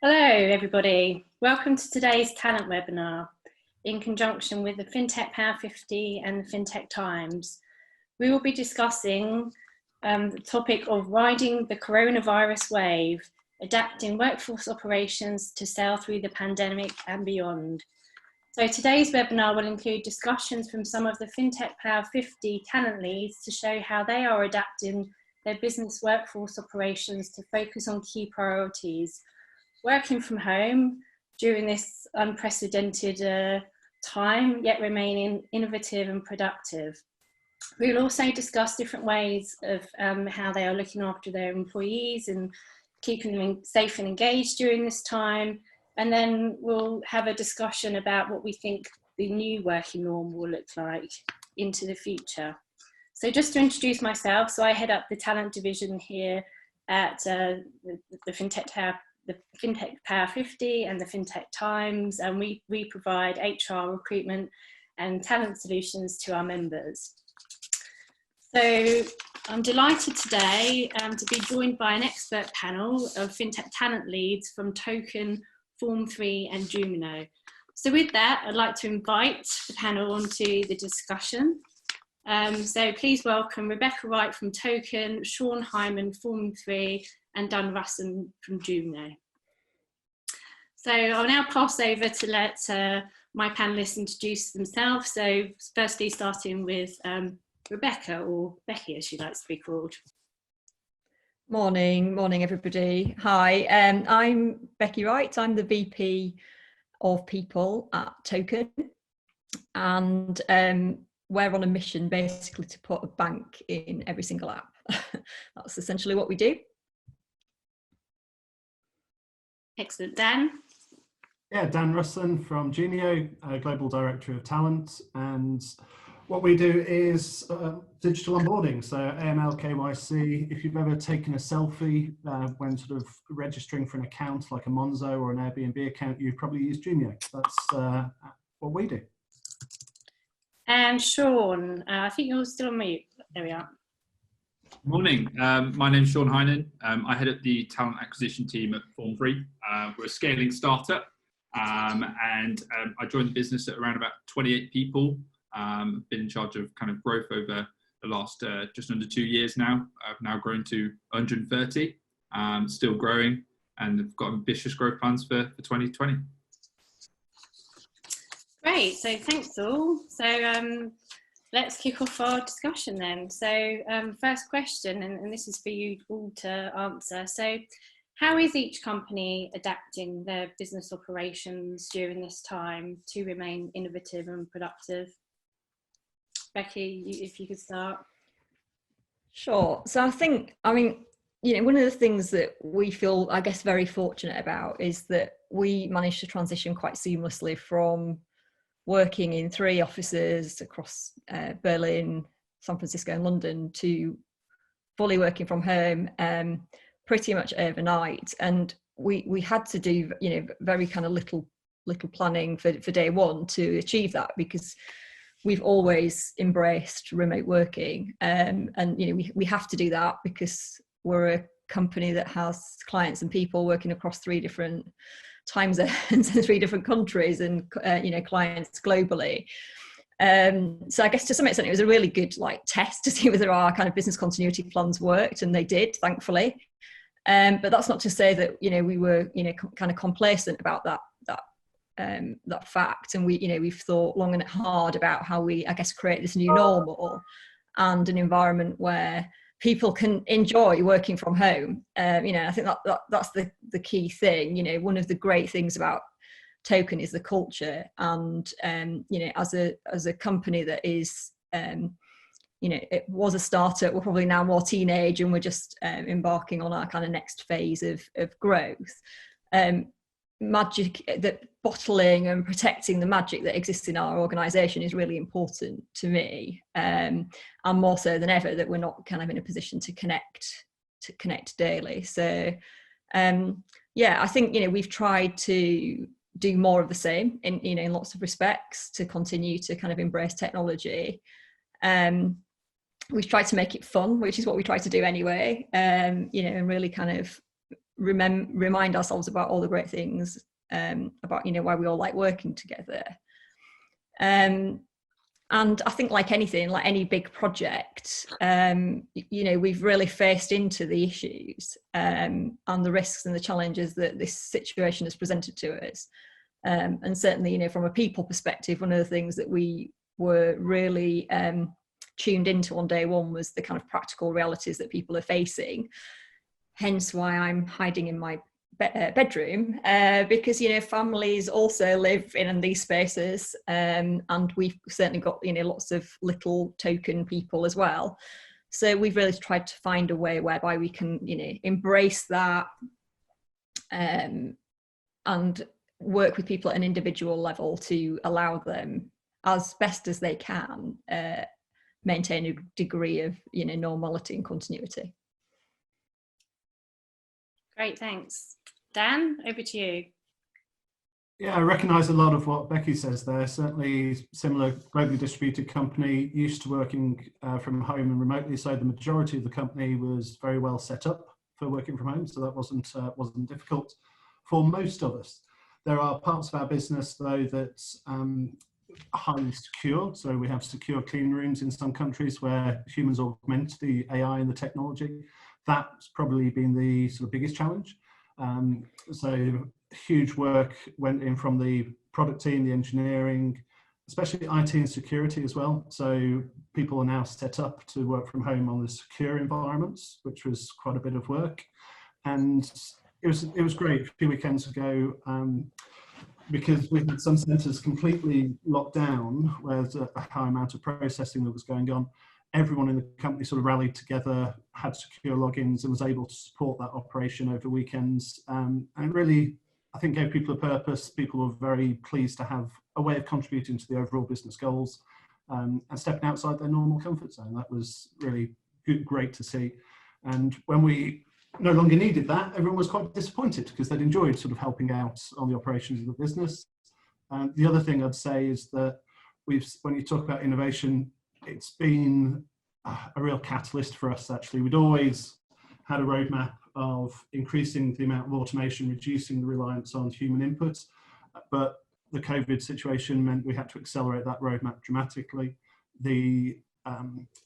Hello everybody, welcome to today's talent webinar in conjunction with the Fintech Power 50 and the Fintech Times. We will be discussing the topic of riding the coronavirus wave, adapting workforce operations to sail through the pandemic and beyond. So today's webinar will include discussions from some of the Fintech Power 50 talent leads to show how they are adapting their business workforce operations to focus on key priorities, working from home during this unprecedented time, yet remaining innovative and productive. We will also discuss different ways of how they are looking after their employees and keeping them safe and engaged during this time. And then we'll have a discussion about what we think the new working norm will look like into the future. So just to introduce myself, so I head up the talent division here at the Fintech Power 50 and the Fintech Times, and we provide HR, recruitment and talent solutions to our members. So I'm delighted today to be joined by an expert panel of Fintech talent leads from Token, Form3 and Jumio. So with that, I'd like to invite the panel onto the discussion. So please welcome Rebecca Wright from Token, Sean Hynan, Form3, and Russon from Jumio. So I'll now pass over to let my panelists introduce themselves. So firstly, starting with Rebecca, or Becky as she likes to be called. Morning everybody. Hi, I'm Becky Wright. I'm the VP of People at Token, and we're on a mission basically to put a bank in every single app. That's essentially what we do. Excellent. Dan? Yeah, Dan Russon from Jumio, Global Director of Talent, and what we do is digital onboarding, so AML, KYC. If you've ever taken a selfie when sort of registering for an account like a Monzo or an Airbnb account, you've probably used Jumio. That's what we do. And Sean, I think you're still on mute. There we are. Morning, my name's Sean Hynan. I head up the talent acquisition team at Form3. We're a scaling startup, and I joined the business at around about 28 people. Been in charge of kind of growth over the last just under 2 years now. I've now grown to 130, still growing, and have got ambitious growth plans for 2020. Great, so thanks all. So let's kick off our discussion then. So first question, and this is for you all to answer. So how is each company adapting their business operations during this time to remain innovative and productive? Becky, if you could start. Sure. So I mean, one of the things that we feel, I guess, very fortunate about is that we managed to transition quite seamlessly from working in 3 offices across Berlin, San Francisco and London to fully working from home pretty much overnight. And we had to do, very kind of little planning for day one to achieve that, because we've always embraced remote working. And, we have to do that because we're a company that has clients and people working across 3 different time zones in 3 different countries and, clients globally. So I guess to some extent it was a really good test to see whether our kind of business continuity plans worked, and they did, thankfully. But that's not to say that, we were, kind of complacent about that fact. And we've thought long and hard about how we, I guess, create this new normal and an environment where people can enjoy working from home. I think that's the key thing. One of the great things about Token is the culture, and as a company that is it was a startup, we're probably now more teenage, and we're just embarking on our kind of next phase of growth. Magic, that bottling and protecting the magic that exists in our organisation is really important to me, and more so than ever that we're not kind of in a position to connect daily. So I think we've tried to do more of the same in lots of respects to continue to kind of embrace technology. We've tried to make it fun, which is what we try to do anyway, and really kind of remind ourselves about all the great things about, you know, why we all like working together. And I think, like anything, like any big project, you know, we've really faced into the issues and the risks and the challenges that this situation has presented to us. And certainly, you know, from a people perspective, one of the things that we were really tuned into on day one was the kind of practical realities that people are facing. Hence why I'm hiding in my bedroom, because, you know, families also live in these spaces, and we've certainly got, you know, lots of little token people as well. So we've really tried to find a way whereby we can, you know, embrace that and work with people at an individual level to allow them, as best as they can, maintain a degree of, you know, normality and continuity. Great, thanks. Dan, over to you. Yeah, I recognise a lot of what Becky says there. Certainly similar globally distributed company, used to working from home and remotely, so the majority of the company was very well set up for working from home, so that wasn't difficult for most of us. There are parts of our business though that's highly secure, so we have secure clean rooms in some countries where humans augment the AI and the technology. That's probably been the sort of biggest challenge. So huge work went in from the product team, the engineering, especially IT and security as well. So people are now set up to work from home on the secure environments, which was quite a bit of work. And it was great a few weekends ago, because we had some centres completely locked down, where there's a high amount of processing that was going on. Everyone in the company sort of rallied together, had secure logins, and was able to support that operation over weekends. And really, I think, gave people a purpose. People were very pleased to have a way of contributing to the overall business goals, and stepping outside their normal comfort zone. That was really great to see. And when we no longer needed that, everyone was quite disappointed, because they'd enjoyed sort of helping out on the operations of the business. The other thing I'd say is that when you talk about innovation, it's been a real catalyst for us, actually. We'd always had a roadmap of increasing the amount of automation, reducing the reliance on human input, but the COVID situation meant we had to accelerate that roadmap dramatically. The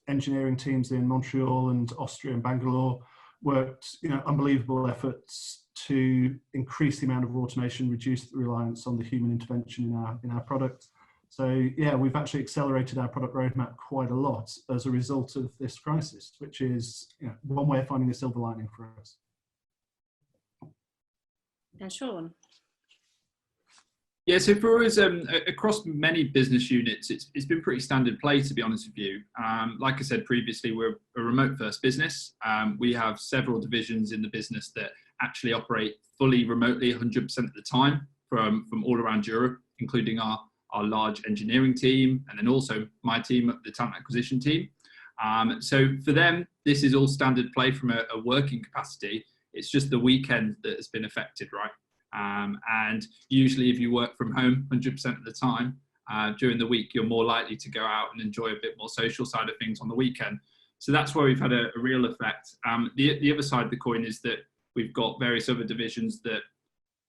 engineering teams in Montreal and Austria and Bangalore worked, you know, unbelievable efforts to increase the amount of automation, reduce the reliance on the human intervention in our product. So yeah, we've actually accelerated our product roadmap quite a lot as a result of this crisis, which is, you know, one way of finding a silver lining for us. And Sean. Yeah, so for us, across many business units, it's been pretty standard play, to be honest with you. Like I said previously, we're a remote first business. We have several divisions in the business that actually operate fully remotely 100% of the time from all around Europe, including our large engineering team, and then also my team, the talent acquisition team. So for them, this is all standard play from a working capacity. It's just the weekend that has been affected, right? And usually if you work from home 100% of the time, during the week, you're more likely to go out and enjoy a bit more social side of things on the weekend. So that's where we've had a real effect. The other side of the coin is that we've got various other divisions that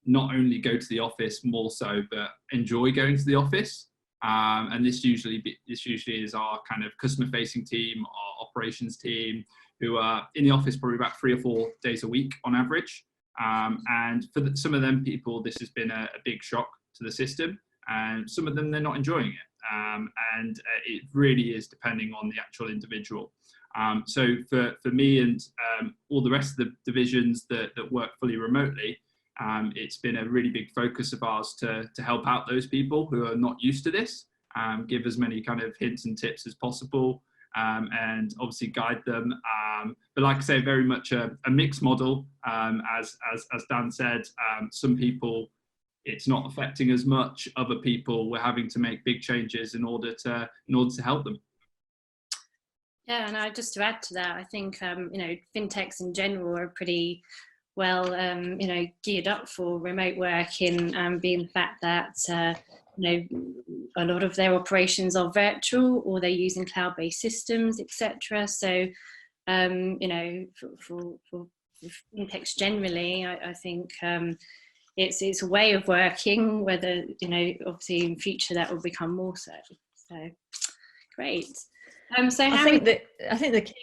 not only go to the office more so, but enjoy going to the office. And this usually is our kind of customer facing team, our operations team, who are in the office probably about 3 or 4 days a week on average. And for some of them people, this has been a big shock to the system, and some of them, they're not enjoying it. And it really is depending on the actual individual. So for me and all the rest of the divisions that work fully remotely, it's been a really big focus of ours to help out those people who are not used to this, give as many kind of hints and tips as possible, and obviously guide them. But like I say, very much a mixed model. As Dan said, some people it's not affecting as much. Other people, we're having to make big changes in order to help them. Yeah, and just to add to that, I think you know, fintechs in general are pretty well you know, geared up for remote working, being the fact that you know, a lot of their operations are virtual, or they're using cloud-based systems, etc. So you know, for fintechs generally. I think it's a way of working, whether, you know, obviously in future that will become more so. So great. So I think the key.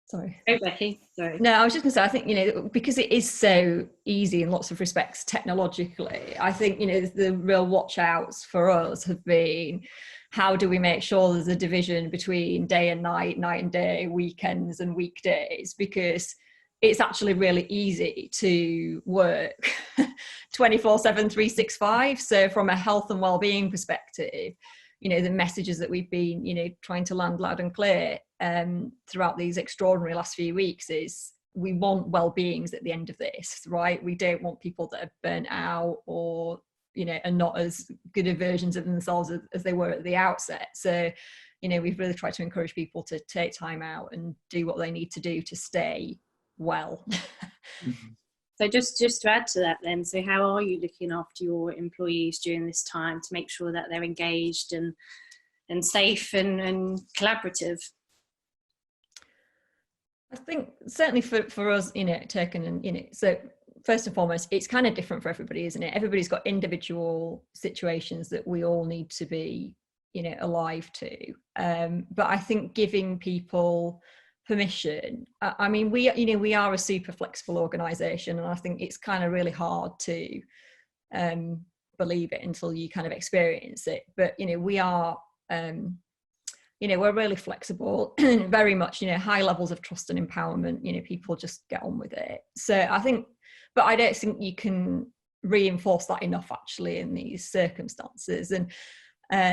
Sorry. Oh, Becky, sorry. No, I was just going to say, I think, you know, because it is so easy in lots of respects technologically, I think, you know, the real watch outs for us have been, how do we make sure there's a division between day and night, night and day, weekends and weekdays? Because it's actually really easy to work 24/7, 365. So from a health and well-being perspective, you know, the messages that we've been, you know, trying to land loud and clear throughout these extraordinary last few weeks is, we want well-beings at the end of this, right? We don't want people that are burnt out or, you know, are not as good of versions of themselves as they were at the outset. So, you know, we've really tried to encourage people to take time out and do what they need to do to stay well. So just to add to that then, so how are you looking after your employees during this time to make sure that they're engaged and safe and collaborative? I think certainly for us, you know, taken and, you know, so first and foremost, it's kind of different for everybody, isn't it? Everybody's got individual situations that we all need to be, you know, alive to. But I think giving people permission, I mean, we are a super flexible organisation, and I think it's kind of really hard to believe it until you kind of experience it. But, you know, we are, you know, we're really flexible, very much, you know, high levels of trust and empowerment, you know, people just get on with it. So I think, but I don't think you can reinforce that enough actually in these circumstances. And,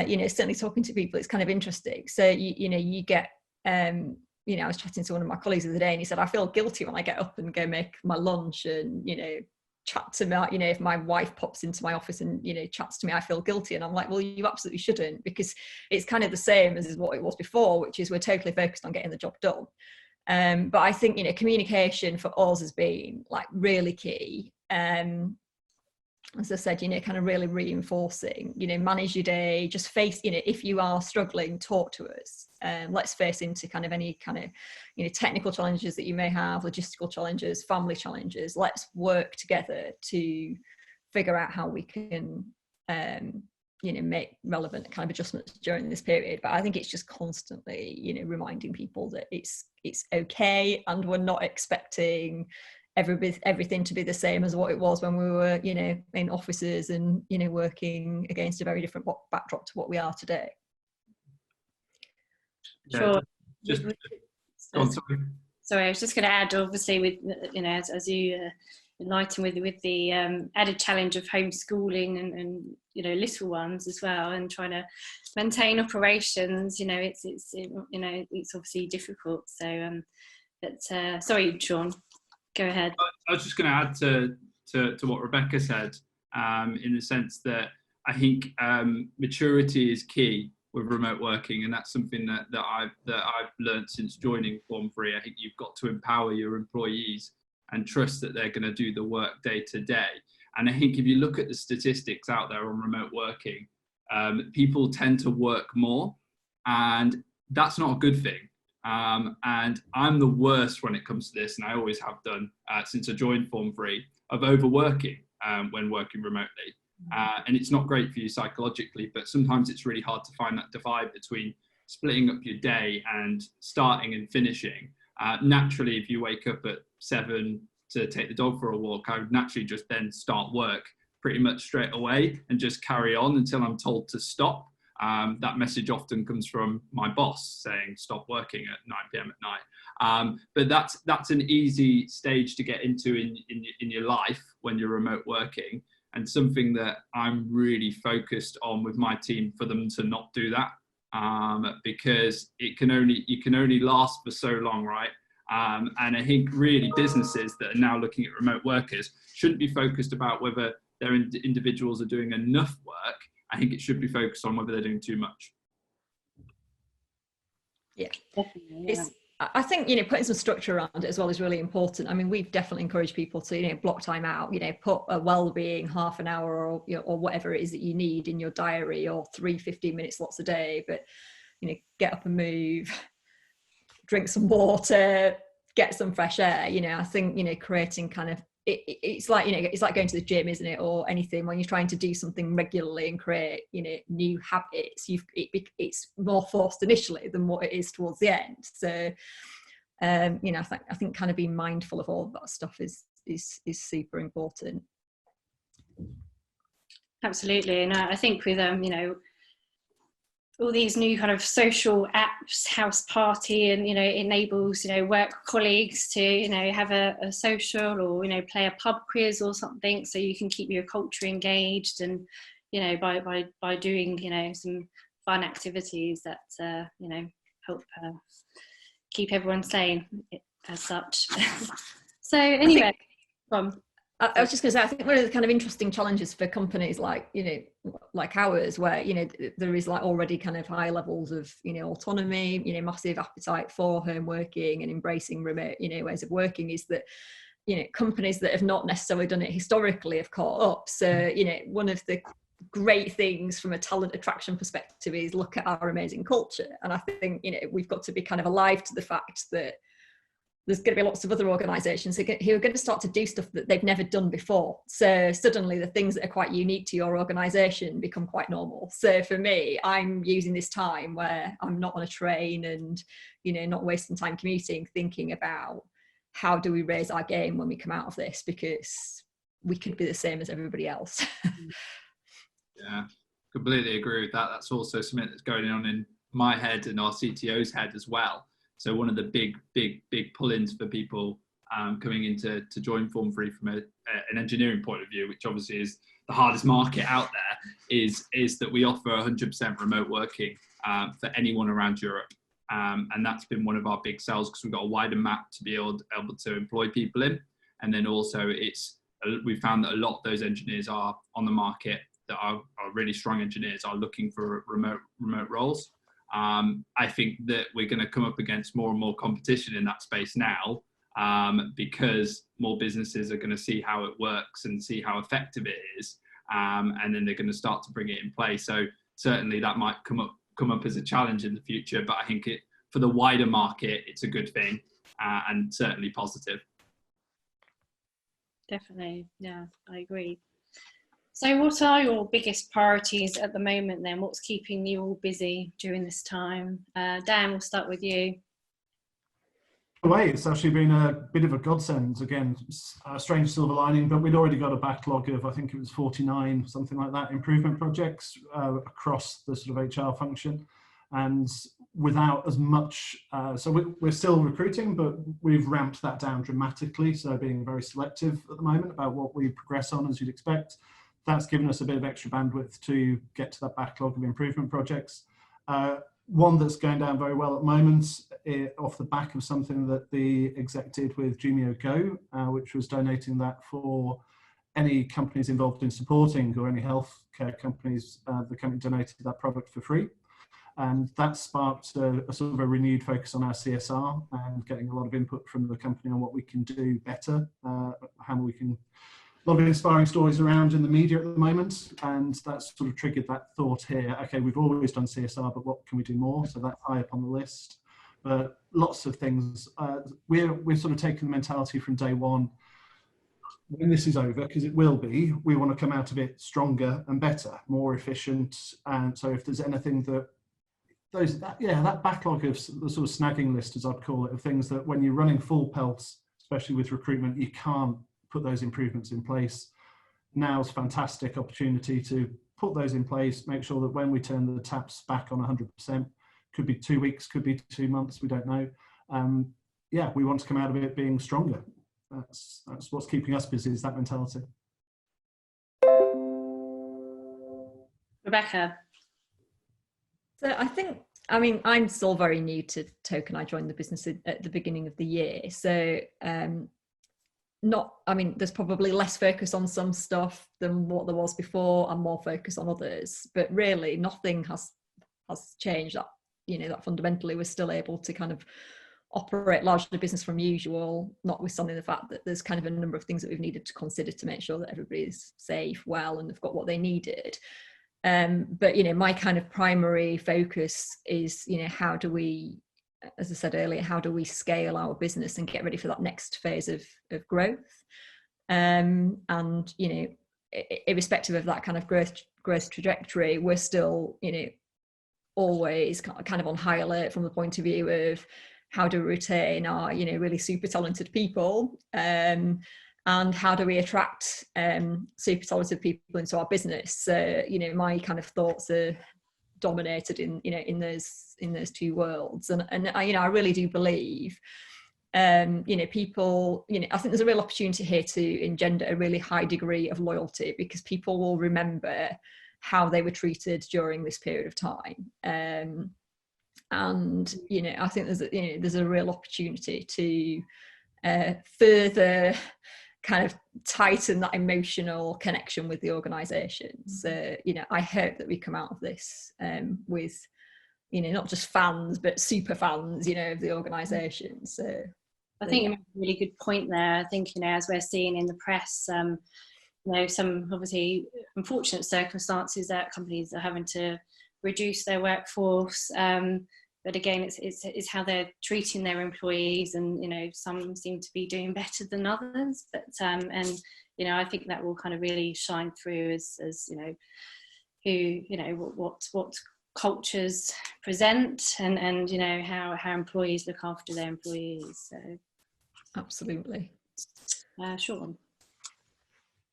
you know, certainly talking to people, it's kind of interesting. So, you know, you get, you know, I was chatting to one of my colleagues the other day and he said, I feel guilty when I get up and go make my lunch and, you know, chat to me, you know, if my wife pops into my office and, you know, chats to me, I feel guilty. And I'm like, well, you absolutely shouldn't, because it's kind of the same as what it was before, which is we're totally focused on getting the job done. But I think, you know, communication for us has been like really key. As I said, you know, kind of really reinforcing, you know, manage your day, just face, you know, if you are struggling, talk to us. Let's face into kind of any kind of, you know, technical challenges that you may have, logistical challenges, family challenges. Let's work together to figure out how we can, you know, make relevant kind of adjustments during this period. But I think it's just constantly, you know, reminding people that it's okay, and we're not expecting everything to be the same as what it was when we were, you know, in offices and, you know, working against a very different backdrop to what we are today. Sure. Sorry, I was just going to add, obviously, with, you know, as you enlighten with the added challenge of homeschooling and you know, little ones as well, and trying to maintain operations, you know, it's you know, it's obviously difficult. So, but sorry, Sean. Go ahead. I was just going to add to what Rebecca said, in the sense that I think maturity is key with remote working, and that's something that I've learned since joining Form 3. I think you've got to empower your employees and trust that they're going to do the work day to day. And I think if you look at the statistics out there on remote working, people tend to work more, and that's not a good thing. And I'm the worst when it comes to this, and I always have done since I joined Form 3, of overworking when working remotely. And it's not great for you psychologically, but sometimes it's really hard to find that divide between splitting up your day and starting and finishing. Naturally, if you wake up at 7 to take the dog for a walk, I would naturally just then start work pretty much straight away and just carry on until I'm told to stop. That message often comes from my boss saying stop working at 9 p.m. at night. But that's an easy stage to get into in your life when you're remote working, and something that I'm really focused on with my team for them to not do that, because you can only last for so long, right? And I think really businesses that are now looking at remote workers shouldn't be focused about whether their individuals are doing enough work. I think it should be focused on whether they're doing too much. Yeah. Definitely, yeah. I think, you know, putting some structure around it as well is really important. I mean, we've definitely encouraged people to, you know, block time out, you know, put a well-being half an hour or, you know, or whatever it is that you need in your diary, or 3 15-minute slots a day. But, you know, get up and move, drink some water, get some fresh air. You know, I think, you know, creating kind of, it's like, you know, it's like going to the gym, isn't it, or anything. When you're trying to do something regularly and create, you know, new habits, it's more forced initially than what it is towards the end. So you know, I think kind of being mindful of all of that stuff is super important. Absolutely. And I think with you know, all these new kind of social apps, house party, and, you know, it enables, you know, work colleagues to, you know, have a social, or, you know, play a pub quiz or something, so you can keep your culture engaged, and, you know, by doing, you know, some fun activities that you know, help keep everyone sane as such. So anyway, I was just going to say, I think one of the kind of interesting challenges for companies like, you know, like ours, where, you know, there is like already kind of high levels of, you know, autonomy, you know, massive appetite for home working and embracing remote, you know, ways of working, is that, you know, companies that have not necessarily done it historically have caught up. So, you know, one of the great things from a talent attraction perspective is look at our amazing culture. And I think, you know, we've got to be kind of alive to the fact that there's going to be lots of other organisations who are going to start to do stuff that they've never done before. So suddenly the things that are quite unique to your organisation become quite normal. So for me, I'm using this time where I'm not on a train and, you know, not wasting time commuting, thinking about how do we raise our game when we come out of this, because we could be the same as everybody else. Yeah, completely agree with that. That's also something that's going on in my head and our CTO's head as well. So one of the big pull-ins for people coming into to join Form Free from an engineering point of view, which obviously is the hardest market out there, is that we offer 100% remote working for anyone around Europe. And that's been one of our big sells, because we've got a wider map to be able to employ people in. And then also we found that a lot of those engineers are on the market that are really strong engineers are looking for remote roles. I think that we're going to come up against more and more competition in that space now, because more businesses are going to see how it works and see how effective it is, and then they're going to start to bring it in place. So certainly that might come up as a challenge in the future, but I think for the wider market, it's a good thing, and certainly positive. Definitely, yeah, I agree. So what are your biggest priorities at the moment then? What's keeping you all busy during this time? Dan, we'll start with you. It's actually been a bit of a godsend. Again, a strange silver lining, but we'd already got a backlog of, I think it was 49, something like that, improvement projects across the sort of HR function. And without as much, so we're still recruiting, but we've ramped that down dramatically. So being very selective at the moment about what we progress on, as you'd expect. That's given us a bit of extra bandwidth to get to that backlog of improvement projects. One that's going down very well at the moment, off the back of something that the exec did with Jumio Go, which was donating that for any companies involved in supporting, or any healthcare companies, the company donated that product for free. And that sparked a sort of a renewed focus on our CSR and getting a lot of input from the company on what we can do better, how we can. A lot of inspiring stories around in the media at the moment, and that's sort of triggered that thought here. Okay, we've always done CSR, but what can we do more? So that's high up on the list. But lots of things. We're sort of taking the mentality from day one. When this is over, because it will be, we want to come out of it stronger and better, more efficient. And so if there's anything that that backlog of the sort of snagging list, as I'd call it, of things that when you're running full pelts, especially with recruitment, you can't put those improvements in place. Now's a fantastic opportunity to put those in place, make sure that when we turn the taps back on 100%, could be 2 weeks, could be 2 months, we don't know. We want to come out of it being stronger. That's what's keeping us busy, is that mentality. Rebecca. So I'm still very new to Token. I joined the business at the beginning of the year. So there's probably less focus on some stuff than what there was before, and more focus on others, but really nothing has changed. That, you know, that fundamentally we're still able to kind of operate largely business from usual, notwithstanding the fact that there's kind of a number of things that we've needed to consider to make sure that everybody's safe, well, and they've got what they needed. But, you know, my kind of primary focus is, you know, how do we as I said earlier, how do we scale our business and get ready for that next phase of growth? And, you know, irrespective of that kind of growth trajectory, we're still, you know, always kind of on high alert from the point of view of how do we retain our, you know, really super talented people, and how do we attract super talented people into our business. You know, my kind of thoughts are dominated in, you know, in those two worlds, and I, you know, I really do believe, you know, people, you know, I think there's a real opportunity here to engender a really high degree of loyalty, because people will remember how they were treated during this period of time. And, you know, I think there's a real opportunity to further kind of tighten that emotional connection with the organisation. So, you know, I hope that we come out of this with, you know, not just fans, but super fans, you know, of the organisation. So I think you make a really good point there. I think, you know, as we're seeing in the press, you know, some obviously unfortunate circumstances that companies are having to reduce their workforce. But again, it's how they're treating their employees, and, you know, some seem to be doing better than others. But and, you know, I think that will kind of really shine through as you know, who, you know, what cultures present, and you know, how employees look after their employees. So absolutely. Sean.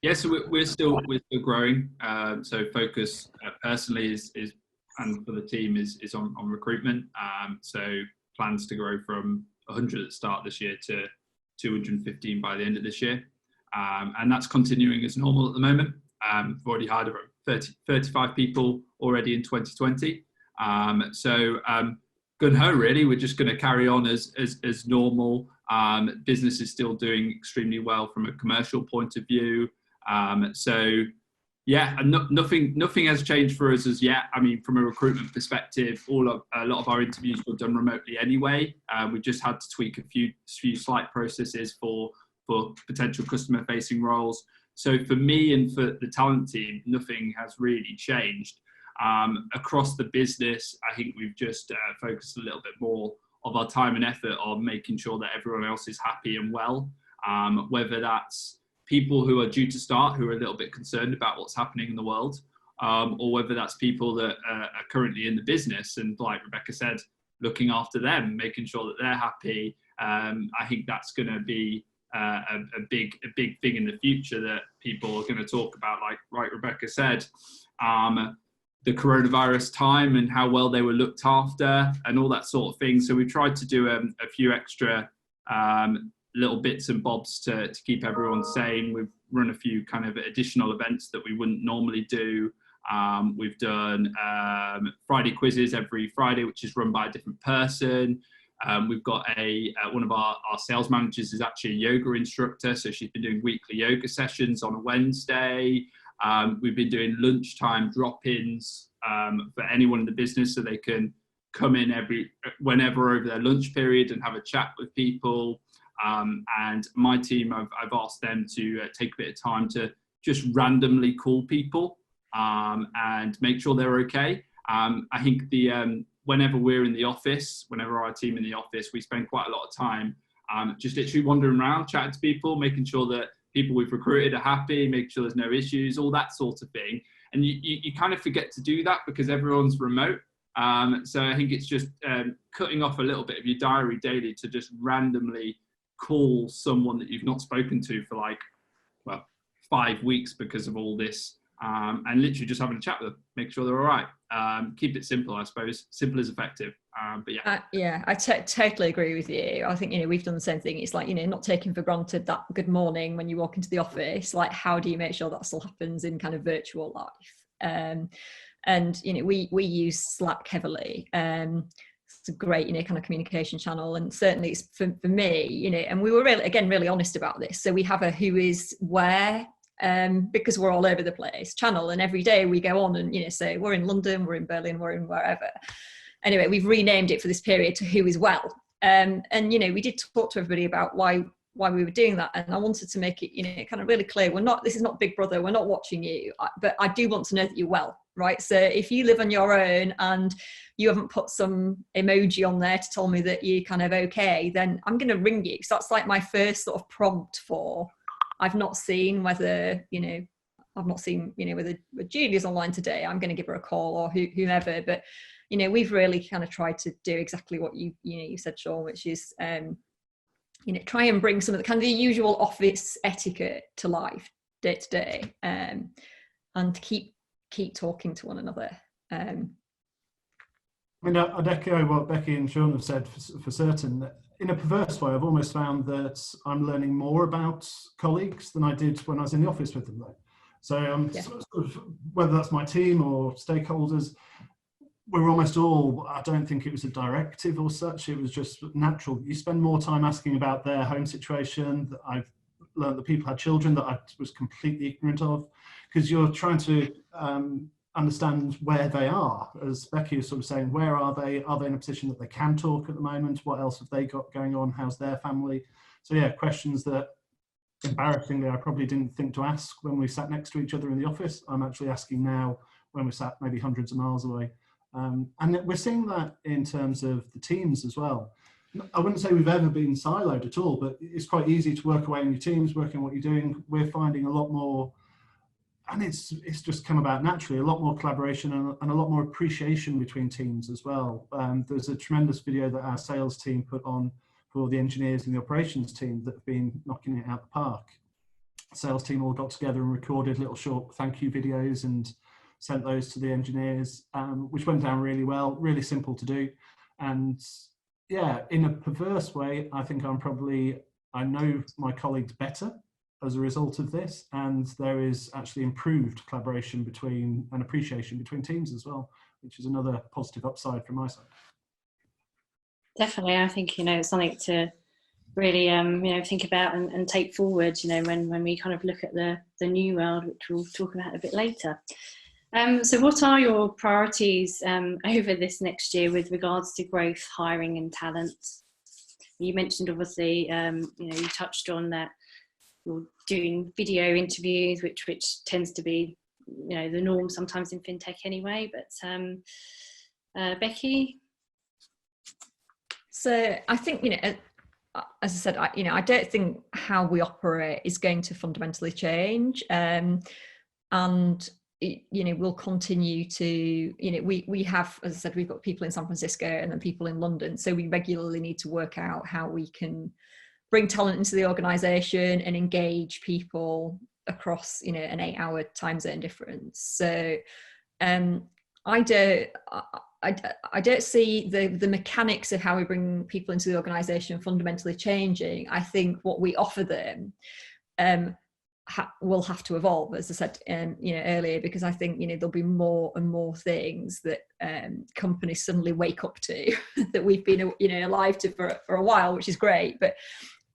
Yeah, so we're still growing. So focus personally is and for the team is on recruitment. So plans to grow from 100 at the start of this year to 215 by the end of this year. And that's continuing as normal at the moment. We've already hired about 35 people already in 2020. So gung-ho really, we're just going to carry on as normal. Business is still doing extremely well from a commercial point of view. So yeah, and nothing has changed for us as yet. I mean, from a recruitment perspective, a lot of our interviews were done remotely anyway. We just had to tweak a few slight processes for potential customer-facing roles. So for me and for the talent team, nothing has really changed. Across the business, I think we've just focused a little bit more of our time and effort on making sure that everyone else is happy and well, whether that's people who are due to start who are a little bit concerned about what's happening in the world, or whether that's people that are currently in the business and, like Rebecca said, looking after them, making sure that they're happy. I think that's going to be a big thing in the future that people are going to talk about, like Rebecca said, the coronavirus time and how well they were looked after and all that sort of thing. So we tried to do a few extra little bits and bobs to keep everyone sane. We've run a few kind of additional events that we wouldn't normally do. We've done Friday quizzes every Friday, which is run by a different person. We've got one of our sales managers is actually a yoga instructor, so she's been doing weekly yoga sessions on a Wednesday. We've been doing lunchtime drop-ins for anyone in the business, so they can come in whenever over their lunch period and have a chat with people. And my team, I've asked them to take a bit of time to just randomly call people and make sure they're okay. I think whenever we're in the office, whenever our team in the office, we spend quite a lot of time just literally wandering around, chatting to people, making sure that people we've recruited are happy, making sure there's no issues, all that sort of thing. And you kind of forget to do that because everyone's remote. So I think it's just cutting off a little bit of your diary daily to just randomly call someone that you've not spoken to for 5 weeks because of all this, and literally just having a chat with them, make sure they're all right. Keep it simple, I suppose. Simple is effective. But yeah. I totally agree with you. I think, we've done the same thing. It's like, not taking for granted that good morning when you walk into the office. Like, how do you make sure that still happens in kind of virtual life? And we use Slack heavily. It's a great, kind of communication channel, and certainly it's for me, and we were really honest about this. So we have a who is where, because we're all over the place channel, and every day we go on and say we're in London, we're in Berlin, we're in wherever. Anyway, we've renamed it for this period to who is well, and we did talk to everybody about why why we were doing that. And I wanted to make it, kind of really clear, this is not Big Brother, we're not watching you, but I do want to know that you're well, right? So if you live on your own and you haven't put some emoji on there to tell me that you're kind of okay, then I'm going to ring you. So that's like my first sort of prompt for, I've not seen whether, whether Julia's online today, I'm going to give her a call, or whomever. But, we've really kind of tried to do exactly what you said, Sean, which is, try and bring some of the kind of the usual office etiquette to life day to day, and keep talking to one another. I'd echo what Becky and Sean have said for certain. In a perverse way, I've almost found that I'm learning more about colleagues than I did when I was in the office with them, though. So sort of, whether that's my team or stakeholders, we're almost all, I don't think it was a directive or such, it was just natural. You spend more time asking about their home situation. I've learned that people had children that I was completely ignorant of, because you're trying to understand where they are. As Becky was sort of saying, where are they? Are they in a position that they can talk at the moment? What else have they got going on? How's their family? So yeah, questions that embarrassingly I probably didn't think to ask when we sat next to each other in the office, I'm actually asking now when we're sat maybe hundreds of miles away. And we're seeing that in terms of the teams as well. I wouldn't say we've ever been siloed at all, but it's quite easy to work away in your teams, working on what you're doing. We're finding a lot more, and it's just come about naturally, a lot more collaboration and a lot more appreciation between teams as well. There's a tremendous video that our sales team put on for the engineers and the operations team that have been knocking it out the park. The sales team all got together and recorded little short thank you videos and sent those to the engineers, which went down really well, really simple to do. And yeah, in a perverse way, I think I know my colleagues better as a result of this, and there is actually improved collaboration and appreciation between teams as well, which is another positive upside from my side. Definitely, I think, it's something to really, think about and take forward, when we kind of look at the new world, which we'll talk about a bit later. So what are your priorities over this next year with regards to growth, hiring and talent? You mentioned, obviously, you touched on that you're doing video interviews, which tends to be, the norm sometimes in fintech anyway. But Becky? So I think, as I said, I don't think how we operate is going to fundamentally change. And we'll continue to, we have, as I said, we've got people in San Francisco and then people in London. So we regularly need to work out how we can bring talent into the organization and engage people across, an 8-hour time zone difference. So I don't see the mechanics of how we bring people into the organization fundamentally changing. I think what we offer them will have to evolve, as I said earlier, because I think there'll be more and more things that companies suddenly wake up to that we've been alive to for a while, which is great, but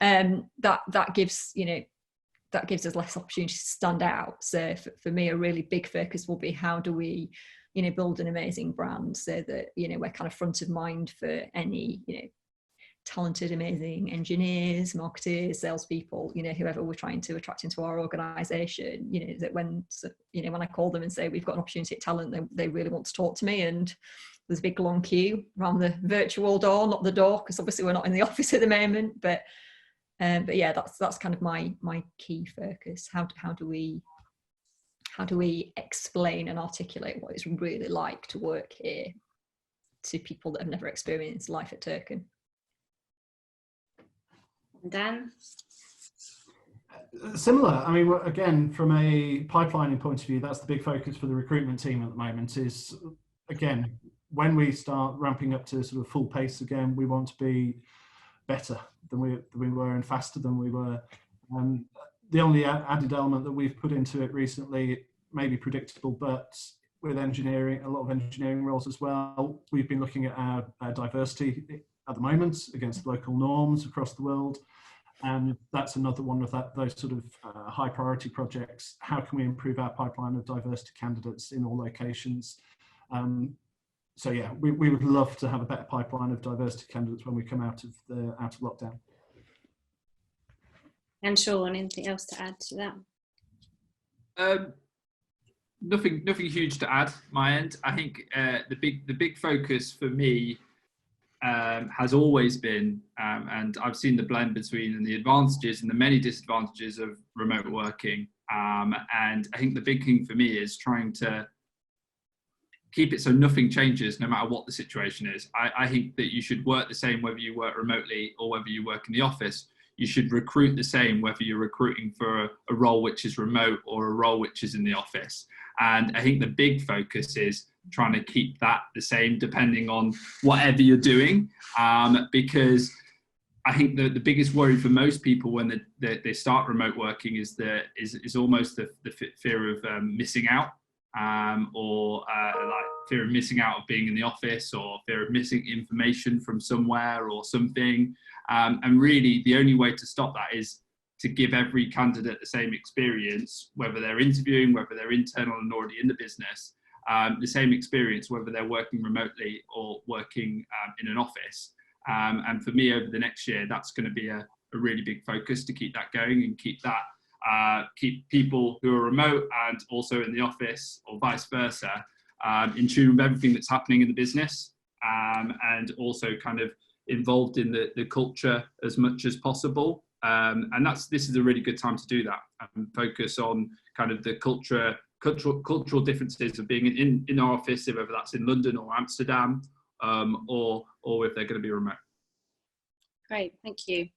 that gives us less opportunity to stand out. So for me, a really big focus will be how do we build an amazing brand so that we're kind of front of mind for any talented, amazing engineers, marketers, salespeople, whoever we're trying to attract into our organisation. That when I call them and say we've got an opportunity at Talent, they really want to talk to me, and there's a big long queue around the virtual door, not the door, because obviously we're not in the office at the moment. But yeah, that's kind of my key focus. How do we explain and articulate what it's really like to work here to people that have never experienced life at Turkin? Dan? Similar. I mean, again, from a pipelining point of view, that's the big focus for the recruitment team at the moment is, again, when we start ramping up to sort of full pace again, we want to be better than we were and faster than we were. The only added element that we've put into it recently may be predictable, but with engineering, a lot of engineering roles as well, we've been looking at our diversity at the moment against local norms across the world. And that's another one of those sort of high priority projects. How can we improve our pipeline of diversity candidates in all locations? So yeah, we would love to have a better pipeline of diversity candidates when we come out of lockdown. And Sean, anything else to add to that? Nothing huge to add my end. I think the big focus for me has always been, and I've seen the blend between the advantages and the many disadvantages of remote working. And I think the big thing for me is trying to keep it so nothing changes no matter what the situation is. I think that you should work the same whether you work remotely or whether you work in the office. You should recruit the same whether you're recruiting for a role which is remote or a role which is in the office. And I think the big focus is trying to keep that the same depending on whatever you're doing, because I think the biggest worry for most people when they start remote working is almost the fear of missing out, or like fear of missing out of being in the office, or fear of missing information from somewhere or something. And really the only way to stop that is to give every candidate the same experience, whether they're interviewing, whether they're internal and already in the business, the same experience, whether they're working remotely or working in an office. And for me, over the next year, that's going to be a really big focus to keep that going and keep people who are remote and also in the office or vice versa in tune with everything that's happening in the business, and also kind of involved in the culture as much as possible. And this is a really good time to do that and focus on kind of the cultural differences of being in our office, whether that's in London or Amsterdam, or if they're going to be remote. Great, thank you.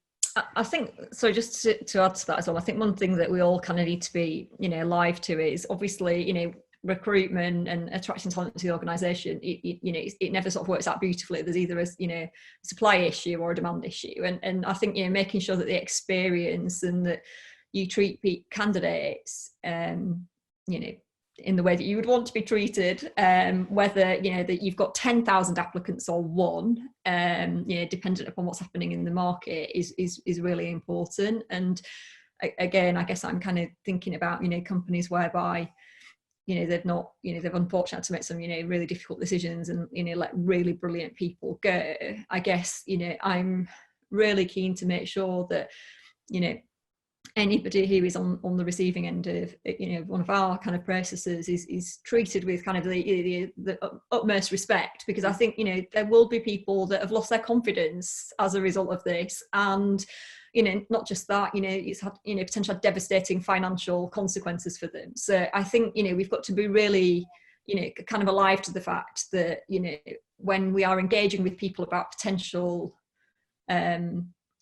I think, so just to add to that as well, I think one thing that we all kind of need to be, alive to is obviously, recruitment and attracting talent to the organisation. It never sort of works out beautifully. There's either a supply issue or a demand issue, and I think making sure that the experience and that you treat candidates in the way that you would want to be treated, whether that you've got 10,000 applicants or one, dependent upon what's happening in the market is really important. And again, I guess I'm kind of thinking about companies whereby they've unfortunately had to make some really difficult decisions and let really brilliant people go. I guess I'm really keen to make sure that anybody who is on the receiving end of one of our kind of processes is treated with kind of the utmost respect, because I think there will be people that have lost their confidence as a result of this, and not just that, it's had potentially devastating financial consequences for them. So I think we've got to be really kind of alive to the fact that when we are engaging with people about potential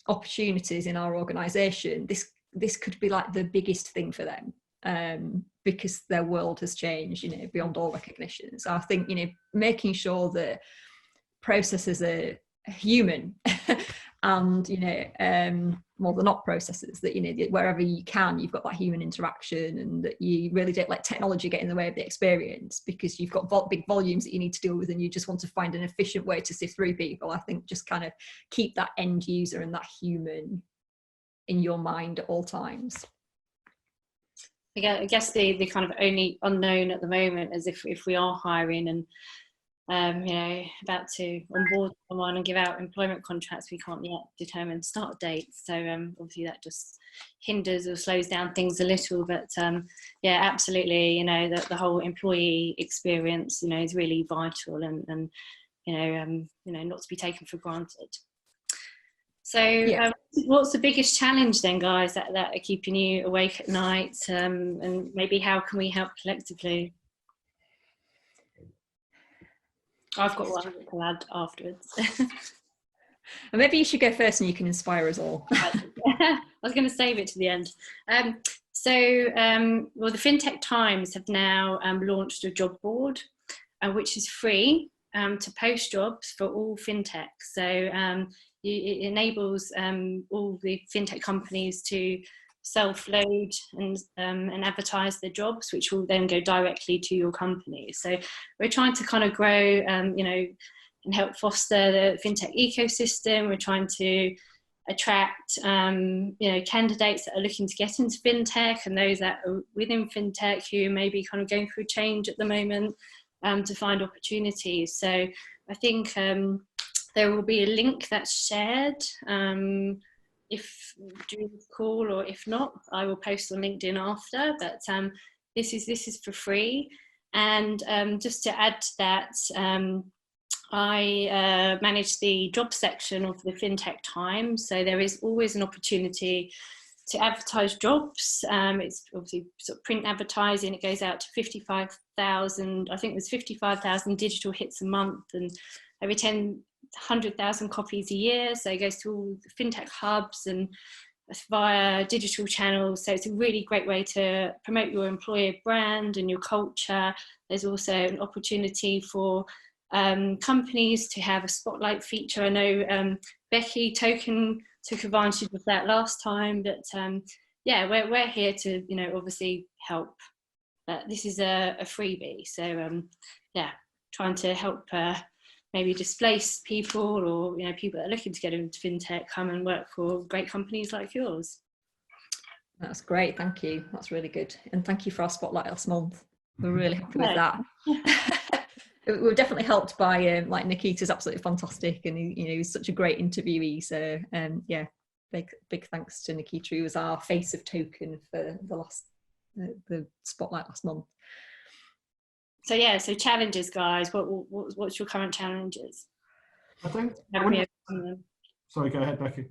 opportunities in our organisation, this could be like the biggest thing for them, because their world has changed, beyond all recognition. So I think, making sure that processes are human and, well, they're not processes, that, wherever you can, you've got that human interaction, and that you really don't let technology get in the way of the experience, because you've got big volumes that you need to deal with and you just want to find an efficient way to sift through people. I think just kind of keep that end user and that human in your mind at all times. I guess the kind of only unknown at the moment is if we are hiring and about to onboard someone and give out employment contracts, we can't yet determine start dates. So obviously that just hinders or slows down things a little. But yeah, absolutely. The whole employee experience, is really vital and not to be taken for granted. So yeah. What's the biggest challenge then, guys, that are keeping you awake at night, and maybe how can we help collectively? I've got one to add afterwards. And maybe you should go first and you can inspire us all. I was going to save it to the end. Well, the Fintech Times have now launched a job board, which is free to post jobs for all fintech. So it enables all the fintech companies to self-load and advertise their jobs, which will then go directly to your company. So we're trying to kind of grow, and help foster the fintech ecosystem. We're trying to attract, candidates that are looking to get into fintech, and those that are within fintech who may be kind of going through change at the moment, to find opportunities. So I think there will be a link that's shared if during the call, or if not, I will post on LinkedIn after. But this is for free. And just to add to that, I manage the job section of the Fintech Times, so there is always an opportunity to advertise jobs. It's obviously sort of print advertising. It goes out to 55,000, I think there's 55,000 digital hits a month, and over 100,000 copies a year. So it goes to all the fintech hubs and via digital channels. So it's a really great way to promote your employer brand and your culture. There's also an opportunity for companies to have a spotlight feature. I know Becky Token took advantage of that last time, but yeah, we're here to, you know, obviously help. But this is a freebie, so yeah, trying to help maybe displace people, or, you know, people that are looking to get into fintech, come and work for great companies like yours. That's great, thank you. That's really good, and thank you for our spotlight last month. We're really happy with that. We were definitely helped by like Nikita's absolutely fantastic, and you know, he's such a great interviewee. So yeah, big thanks to Nikita, who was our face of Token for the spotlight last month. So yeah, so challenges, guys. What's your current challenges? I think. Sorry, go ahead, Becky.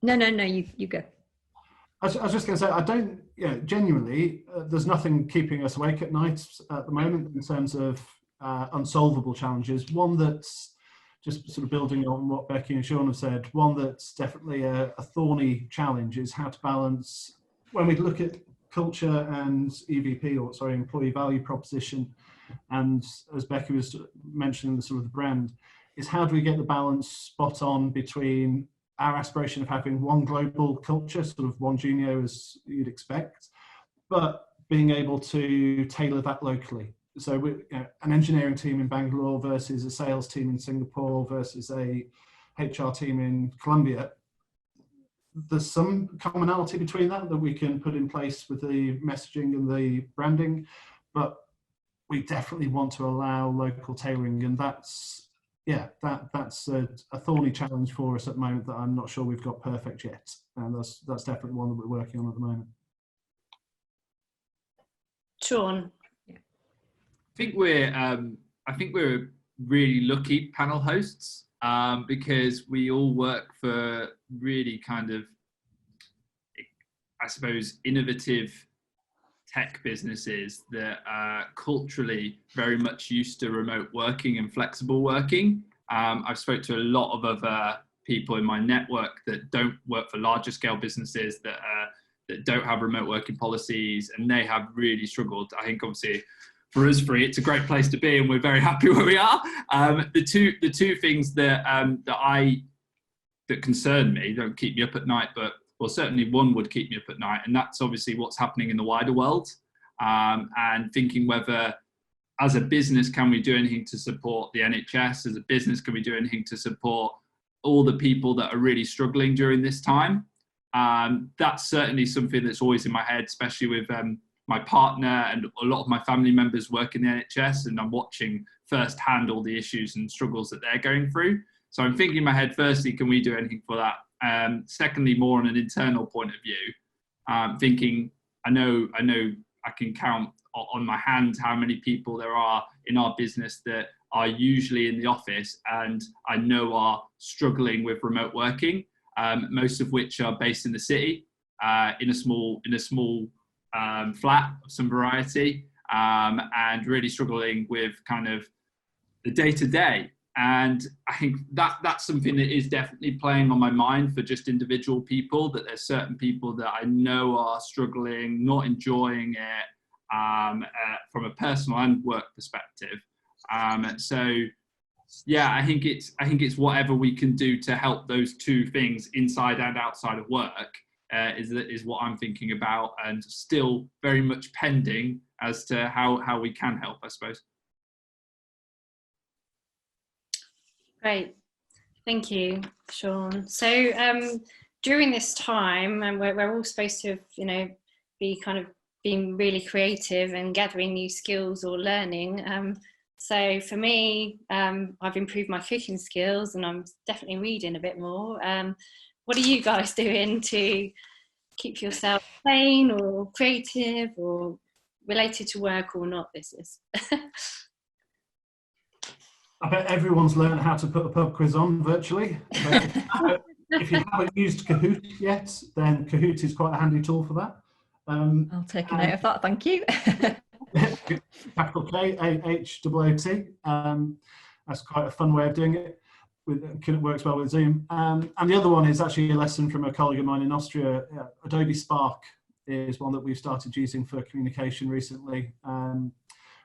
No, you go. I was just going to say, I don't. Yeah, genuinely, there's nothing keeping us awake at night at the moment in terms of unsolvable challenges. One that's just sort of building on what Becky and Sian have said. One that's definitely a thorny challenge is how to balance, when we look at culture and EVP, or sorry, employee value proposition, and as Becky was mentioning, the sort of the brand, is how do we get the balance spot on between our aspiration of having one global culture, sort of one Jumio as you'd expect, but being able to tailor that locally. So we, you know, an engineering team in Bangalore versus a sales team in Singapore versus a HR team in Colombia. There's some commonality between that we can put in place with the messaging and the branding, but we definitely want to allow local tailoring, and that's, yeah, that's a thorny challenge for us at the moment that I'm not sure we've got perfect yet, and that's definitely one that we're working on at the moment. Sian. I think we're really lucky panel hosts because we all work for really kind of, I suppose, innovative tech businesses that are culturally very much used to remote working and flexible working. I've spoke to a lot of other people in my network that don't work for larger scale businesses that don't have remote working policies, and they have really struggled. I think obviously for us three, it's a great place to be, and we're very happy where we are. The two things that that concern me, don't keep me up at night, but well, certainly one would keep me up at night, and that's obviously what's happening in the wider world, and thinking whether, as a business, can we do anything to support the NHS? As a business, can we do anything to support all the people that are really struggling during this time? That's certainly something that's always in my head, especially with my partner and a lot of my family members work in the NHS, and I'm watching firsthand all the issues and struggles that they're going through. So I'm thinking in my head, firstly, can we do anything for that? Secondly, more on an internal point of view, thinking, I know I can count on my hand how many people there are in our business that are usually in the office and I know are struggling with remote working, most of which are based in the city, in a small flat of some variety, and really struggling with kind of the day-to-day. And I think that's something that is definitely playing on my mind for just individual people, that there's certain people that I know are struggling, not enjoying it from a personal and work perspective. So yeah, I think it's whatever we can do to help those two things inside and outside of work is what I'm thinking about, and still very much pending as to how we can help, I suppose. Great, thank you, Sian. So during this time, and we're all supposed to, be kind of being really creative and gathering new skills or learning. So for me, I've improved my cooking skills, and I'm definitely reading a bit more. what are you guys doing to keep yourself sane or creative or related to work or not business? I bet everyone's learned how to put a pub quiz on virtually. But if you haven't used Kahoot yet, then Kahoot is quite a handy tool for that. I'll take a note of that, thank you. Capital K, A-H-O-O-T. That's quite a fun way of doing it. It works well with Zoom. And the other one is actually a lesson from a colleague of mine in Austria. Adobe Spark is one that we've started using for communication recently.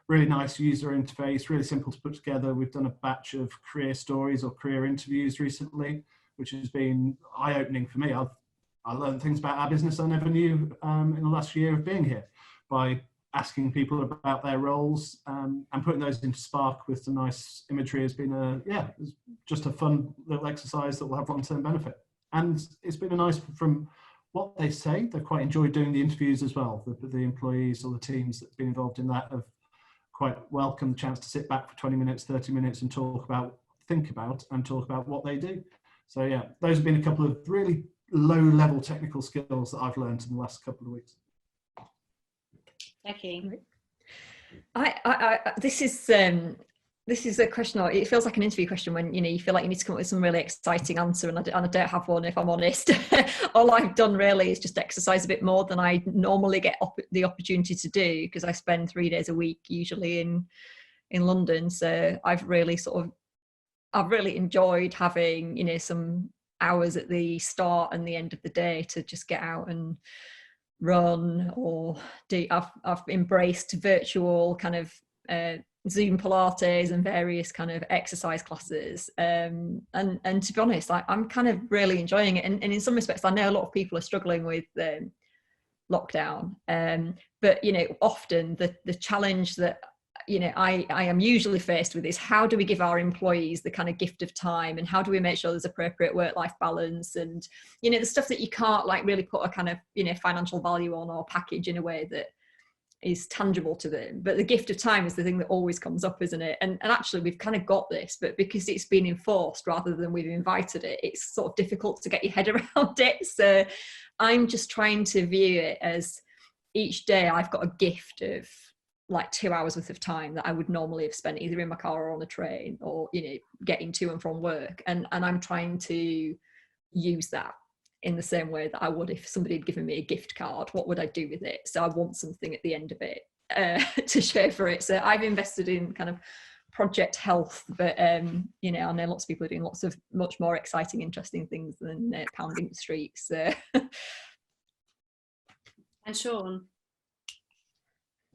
Really nice user interface, really simple to put together. We've done a batch of career stories or career interviews recently, which has been eye-opening for me. I learned things about our business I never knew in the last year of being here by asking people about their roles and putting those into Spark with some nice imagery has been it's just a fun little exercise that will have long-term benefit. And it's been a nice, from what they say, they quite enjoyed doing the interviews as well. The employees or the teams that have been involved in that have quite welcomed the chance to sit back for 20 minutes, 30 minutes and think about what they do. So yeah, those have been a couple of really low-level technical skills that I've learned in the last couple of weeks. Becky. This is a question, or it feels like an interview question when you feel like you need to come up with some really exciting answer, and I don't have one, if I'm honest. All I've done really is just exercise a bit more than I normally get the opportunity to do, because I spend 3 days a week usually in London. So I've really enjoyed having some hours at the start and the end of the day to just get out and run or do. I've embraced virtual kind of Zoom Pilates and various kind of exercise classes, and to be honest, I'm kind of really enjoying it. And in some respects, I know a lot of people are struggling with lockdown, but often the challenge that I am usually faced with is, how do we give our employees the kind of gift of time, and how do we make sure there's appropriate work-life balance, and the stuff that you can't really put a kind of financial value on or package in a way that is tangible to them. But the gift of time is the thing that always comes up, isn't it? And actually we've kind of got this, but because it's been enforced rather than we've invited it, it's sort of difficult to get your head around it. So I'm just trying to view it as each day I've got a gift of 2 hours worth of time that I would normally have spent either in my car or on a train or getting to and from work, and I'm trying to use that in the same way that I would if somebody had given me a gift card. What would I do with it? So I want something at the end of it to share for it. So I've invested in kind of project health, but I know lots of people are doing lots of much more exciting, interesting things than pounding the streets. And Sean?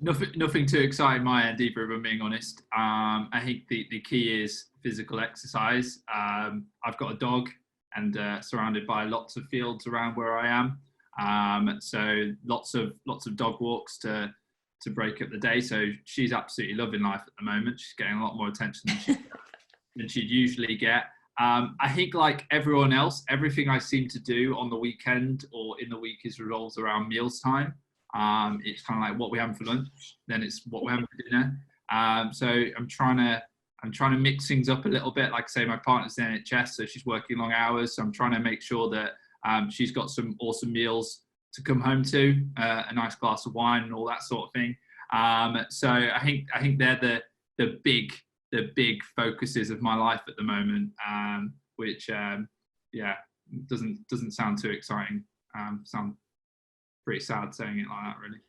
Nothing too exciting my end either, if I'm being honest. I think the key is physical exercise. I've got a dog, and surrounded by lots of fields around where I am. So lots of dog walks to break up the day. So she's absolutely loving life at the moment. She's getting a lot more attention than she'd usually get. I think like everyone else, everything I seem to do on the weekend or in the week revolves around meals time. It's kind of like what we have for lunch, then it's what we're having for dinner. So I'm trying to mix things up a little bit. Like I say, my partner's in NHS, so she's working long hours. So I'm trying to make sure that she's got some awesome meals to come home to, a nice glass of wine and all that sort of thing. So I think they're the big focuses of my life at the moment, which doesn't sound too exciting. Sound pretty sad saying it like that, really.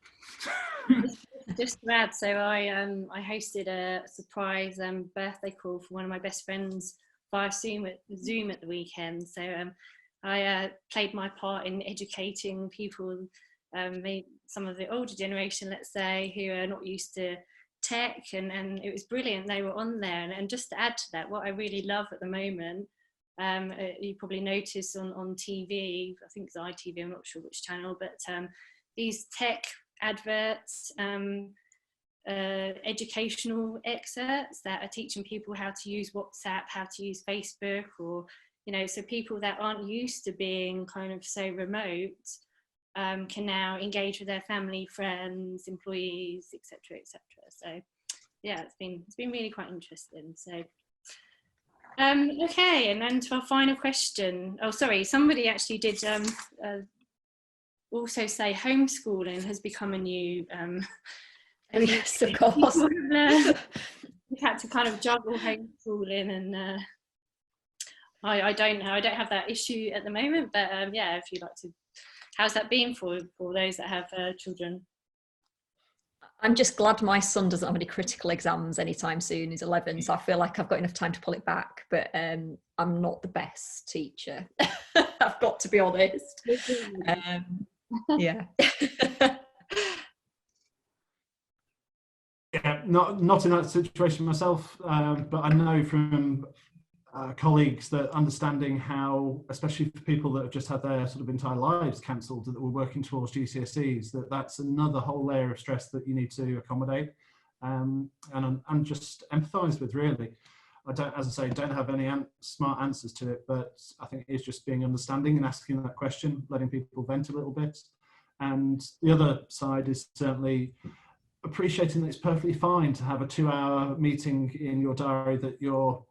Just to add, so I hosted a surprise birthday call for one of my best friends via Zoom at the weekend. So I played my part in educating people, some of the older generation, let's say, who are not used to tech, and it was brilliant. They were on there, and just to add to that, what I really love at the moment, you probably notice on TV, I think it's ITV, I'm not sure which channel, but these tech adverts, educational excerpts that are teaching people how to use WhatsApp, how to use Facebook, or so people that aren't used to being kind of so remote can now engage with their family, friends, employees, etc., etc. So yeah, it's been really quite interesting. So Okay, and then to our final question. Oh, sorry, somebody actually did also say homeschooling has become a new. Yes, of course. We've had to kind of juggle homeschooling, and I don't know. I don't have that issue at the moment, but yeah, if you'd like to, how's that been for those that have children? I'm just glad my son doesn't have any critical exams anytime soon. He's 11, so I feel like I've got enough time to pull it back, but I'm not the best teacher. I've got to be honest. Yeah. Yeah, not in that situation myself, but I know from colleagues that understanding how, especially for people that have just had their sort of entire lives cancelled, that were working towards GCSEs, that's another whole layer of stress that you need to accommodate, and just empathise with, really. I don't, as I say, don't have any smart answers to it, but I think it's just being understanding and asking that question, letting people vent a little bit. And the other side is certainly appreciating that it's perfectly fine to have a 2-hour meeting in your diary that you're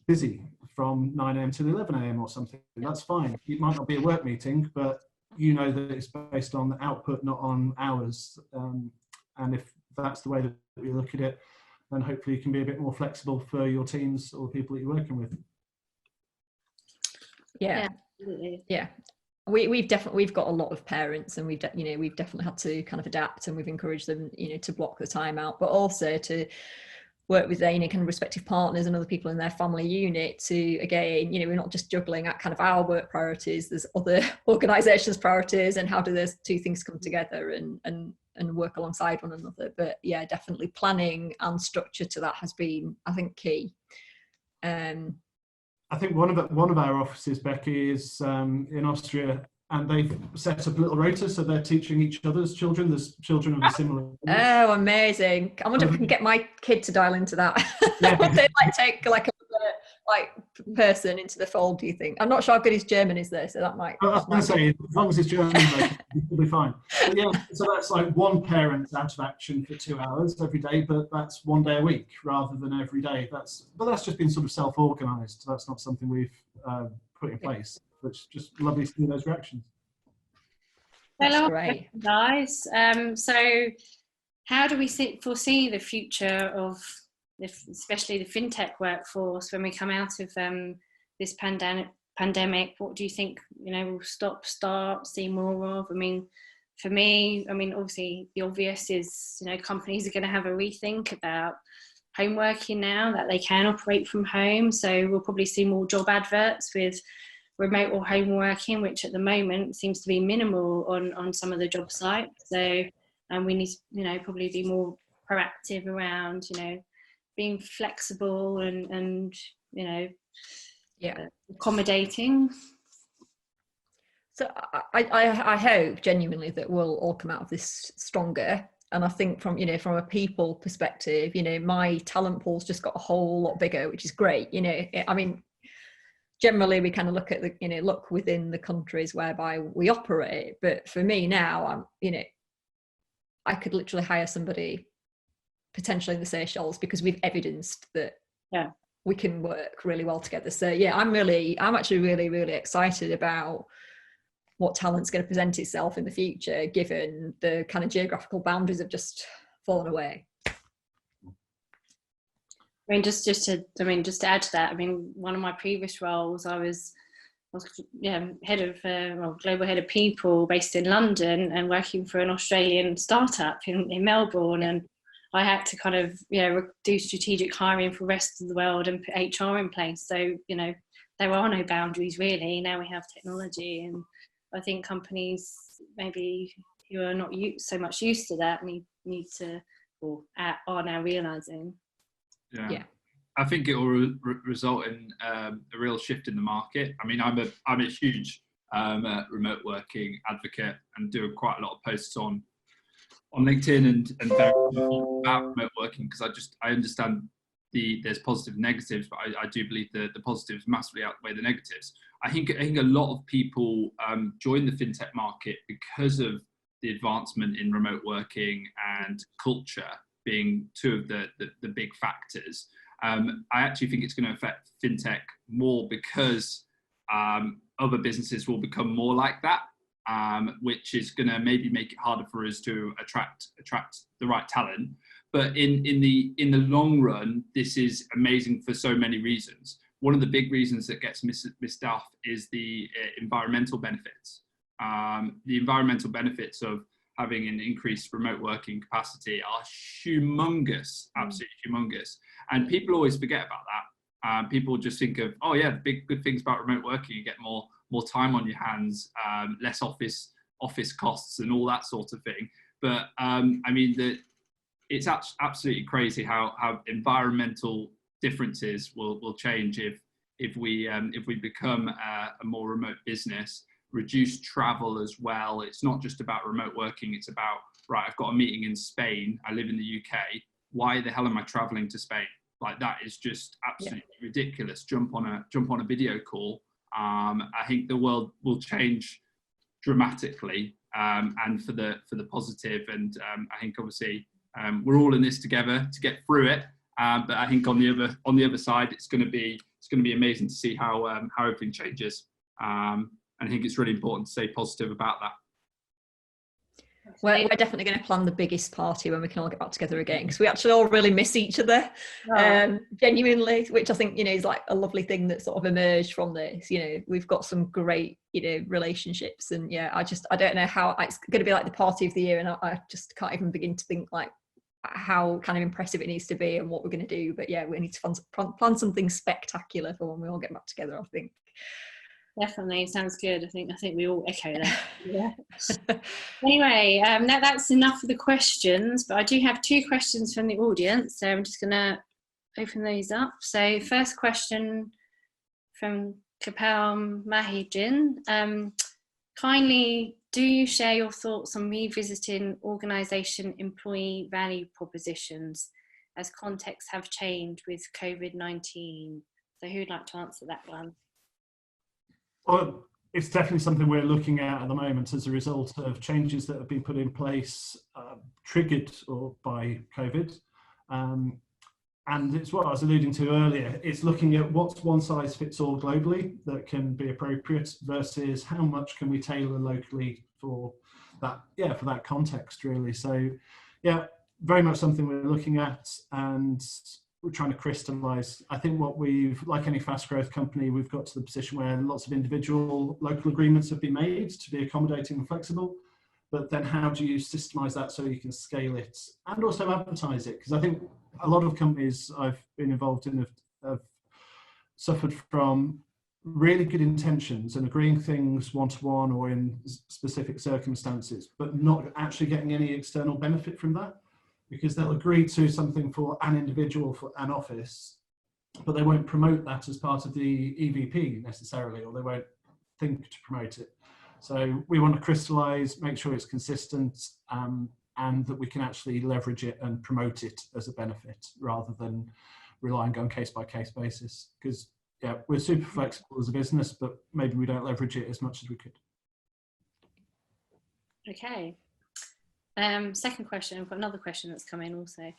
busy from 9 a.m. to 11 a.m. or something. That's fine. It might not be a work meeting, but you know that it's based on output, not on hours. And if that's the way that you look at it, then hopefully you can be a bit more flexible for your teams or the people that you're working with. Yeah, absolutely. Yeah. We've got a lot of parents, and we've definitely had to kind of adapt, and we've encouraged them, to block the time out, but also to work with their kind of respective partners and other people in their family unit to, again, we're not just juggling at kind of our work priorities, there's other organisations' priorities, and how do those two things come together and work alongside one another. But yeah, definitely planning and structure to that has been, I think, key. I think one of our offices, Becky, is in Austria, and they've set up a little rota, so they're teaching each other's children. There's children of a similar age. Oh, amazing! I wonder if I can get my kid to dial into that. Yeah. Would they take a person into the fold, do you think? I'm not sure how good his German is there, so that might. I was going to say, as long as it's German, it'll be fine. But yeah, so that's like one parent out of action for 2 hours every day, but that's 1 day a week rather than every day. That's just been sort of self-organised. That's not something we've put in place. It's just lovely to see those reactions. That's great, guys. So, how do we foresee the future of, especially the fintech workforce, when we come out of this pandemic? What do you think, we'll start, see more of? I mean, for me, obviously the obvious is, companies are going to have a rethink about home working now that they can operate from home. So we'll probably see more job adverts with remote or home working, which at the moment seems to be minimal on some of the job sites. So, and we need to, probably be more proactive around, being flexible and accommodating. So I hope genuinely that we'll all come out of this stronger. And I think from a people perspective, my talent pool's just got a whole lot bigger, which is great. Generally we kind of look at look within the countries whereby we operate, but for me now, I could literally hire somebody potentially in the Seychelles because we've evidenced that we can work really well together. So yeah, I'm actually really, really excited about what talent's going to present itself in the future, given the kind of geographical boundaries have just fallen away. Just to add to that, one of my previous roles, I was head of global head of people based in London and working for an Australian startup in Melbourne, and I had to kind of do strategic hiring for the rest of the world and put HR in place. So there are no boundaries really. Now we have technology, and I think companies maybe who are not so much used to that need to, or are now realising. Yeah. I think it will result in a real shift in the market. I'm a huge remote working advocate and do quite a lot of posts on LinkedIn and about remote working, because I understand there's positive and negatives, but I do believe the positives massively outweigh the negatives. I think a lot of people join the fintech market because of the advancement in remote working and culture being two of the big factors. I actually think it's going to affect fintech more because other businesses will become more like that, which is going to maybe make it harder for us to attract the right talent. But in the long run, this is amazing for so many reasons. One of the big reasons that gets missed off is the environmental benefits. The environmental benefits of having an increased remote working capacity are humongous, absolutely humongous. And people always forget about that. People just think of, oh yeah, the big good things about remote working, you get more time on your hands, less office costs and all that sort of thing. But I mean, it's absolutely crazy how environmental differences will change if we become a more remote business. Reduce travel as well. It's not just about remote working. It's about, right, I've got a meeting in Spain. I live in the UK. Why the hell am I traveling to Spain? Like, that is just absolutely ridiculous. Jump on a video call. I think the world will change dramatically, and for the positive. And I think obviously we're all in this together to get through it. But I think on the other side, it's going to be amazing to see how everything changes. And I think it's really important to stay positive about that. We're definitely going to plan the biggest party when we can all get back together again, because we actually all really miss each other, genuinely, which I think, you know, is like a lovely thing that sort of emerged from this. You know, we've got some great, you know, relationships, and yeah, I don't know how it's going to be like the party of the year, and I just can't even begin to think like how kind of impressive it needs to be and what we're going to do. But yeah, we need to plan something spectacular for when we all get back together, I think. Definitely, sounds good. I think we all echo that. Yeah. Anyway, that's enough for the questions, but I do have 2 questions from the audience, so I'm just going to open those up. So first question from Kapal Mahijin. Kindly, do you share your thoughts on revisiting organisation employee value propositions as contexts have changed with COVID-19? So who'd like to answer that one? Well, it's definitely something we're looking at the moment as a result of changes that have been put in place, triggered by COVID. And it's what I was alluding to earlier. It's looking at what's one size fits all globally that can be appropriate versus how much can we tailor locally for that, for that context, really. So, yeah, very much something we're looking at, and we're trying to crystallize. I think what like any fast growth company, we've got to the position where lots of individual local agreements have been made to be accommodating and flexible. But then how do you systemize that so you can scale it and also advertise it? Because I think a lot of companies I've been involved in have suffered from really good intentions and agreeing things one-to-one or in specific circumstances, but not actually getting any external benefit from that. Because they'll agree to something for an individual, for an office, but they won't promote that as part of the EVP necessarily, or they won't think to promote it. So we want to crystallize, make sure it's consistent, and that we can actually leverage it and promote it as a benefit rather than relying on case-by-case basis. Because yeah, we're super flexible as a business, but maybe we don't leverage it as much as we could. Okay. Second question, I've got another question that's come in also.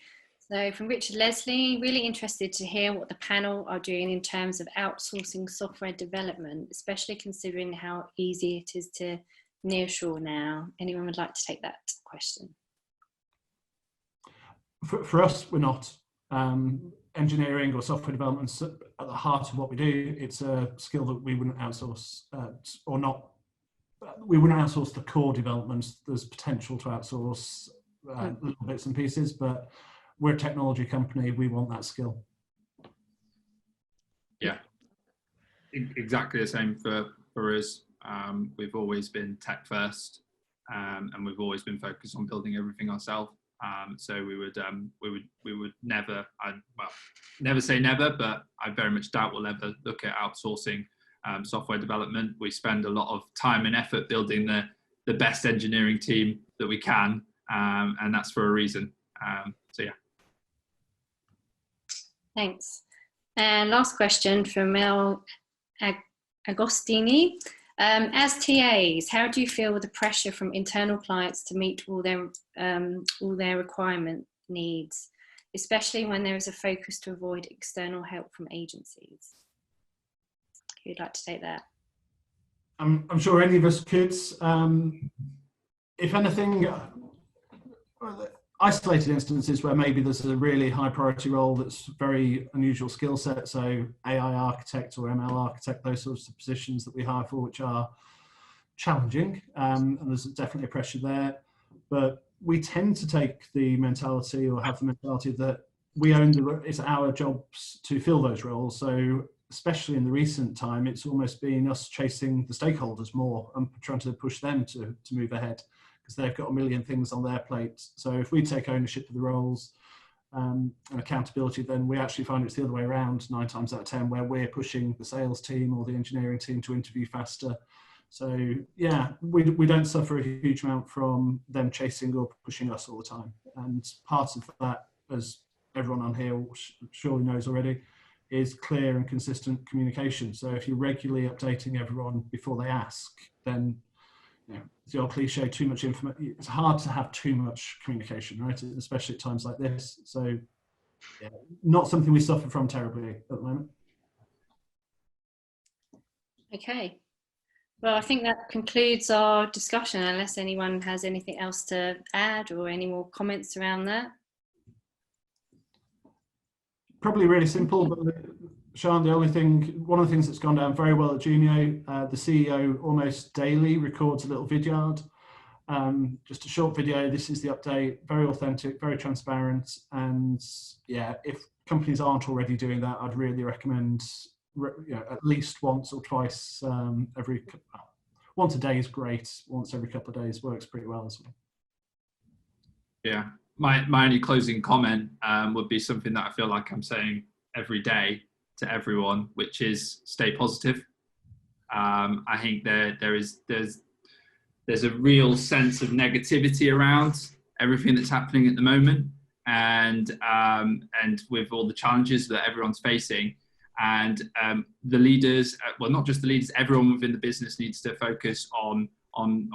So from Richard Leslie, really interested to hear what the panel are doing in terms of outsourcing software development, especially considering how easy it is to nearshore now. Anyone would like to take that question? For us, we're not. Engineering or software development at the heart of what we do. It's a skill that we wouldn't outsource we wouldn't outsource the core developments. There's potential to outsource little bits and pieces, but we're a technology company. We want that skill. Yeah, exactly the same for us. We've always been tech first, and we've always been focused on building everything ourselves. So we would never, never say never, but I very much doubt we'll ever look at outsourcing software development. We spend a lot of time and effort building the best engineering team that we can, and that's for a reason. So yeah. Thanks. And last question from Mel Agostini. As TAs, how do you feel with the pressure from internal clients to meet all their requirement needs? especially when there is a focus to avoid external help from agencies. Who'd like to take that? I'm sure any of us could. If anything, isolated instances where maybe there's a really high priority role that's very unusual skill set, so AI architect or ML architect, those sorts of positions that we hire for, which are challenging, and there's definitely a pressure there. But we tend to take the mentality, or have the mentality, that we own it's our jobs to fill those roles. So especially in the recent time, it's almost been us chasing the stakeholders more and trying to push them to move ahead, because they've got a million things on their plate. So if we take ownership of the roles and accountability, then we actually find it's the other way around 9 times out of 10, where we're pushing the sales team or the engineering team to interview faster. So yeah, we don't suffer a huge amount from them chasing or pushing us all the time. And part of that, as everyone on here surely knows already, is clear and consistent communication. So if you're regularly updating everyone before they ask, then, you know, it's the old cliche, too much information. It's hard to have too much communication, right? Especially at times like this. So yeah, not something we suffer from terribly at the moment. Okay. Well, I think that concludes our discussion, unless anyone has anything else to add or any more comments around that. Probably really simple, but Sian, one of the things that's gone down very well at Jumio, the CEO almost daily records a little vidyard, just a short video. This is the update, very authentic, very transparent. And yeah, if companies aren't already doing that, I'd really recommend, at least once or twice once a day is great. Once every couple of days works pretty well as well. Yeah. My only closing comment would be something that I feel like I'm saying every day to everyone, which is stay positive. I think there's a real sense of negativity around everything that's happening at the moment, and with all the challenges that everyone's facing, and the leaders, well, not just the leaders, everyone within the business needs to focus on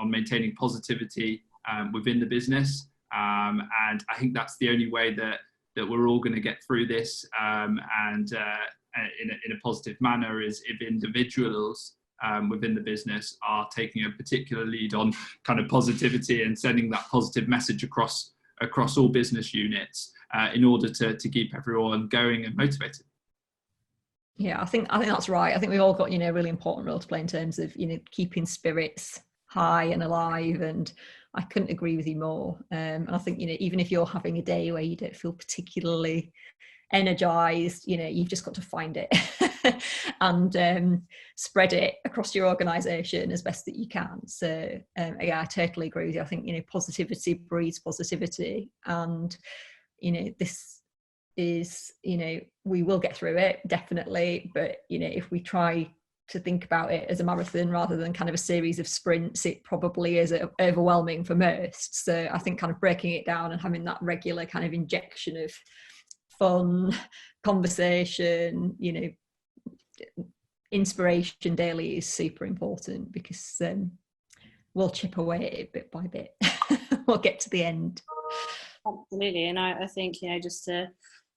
maintaining positivity within the business. And I think that's the only way that we're all going to get through this, and in a positive manner, is if individuals within the business are taking a particular lead on kind of positivity and sending that positive message across all business units in order to keep everyone going and motivated. Yeah, I think that's right. I think we've all got, a really important role to play in terms of, keeping spirits high and alive, and I couldn't agree with you more. And I think, even if you're having a day where you don't feel particularly energized, you've just got to find it and spread it across your organization as best that you can. So yeah, I totally agree with you. I think, positivity breeds positivity, and, this is, we will get through it, definitely. But, if we try to think about it as a marathon rather than kind of a series of sprints, it probably is overwhelming for most. So I think kind of breaking it down and having that regular kind of injection of fun, conversation, inspiration daily is super important, because we'll chip away at it bit by bit. We'll get to the end. Absolutely. And I think,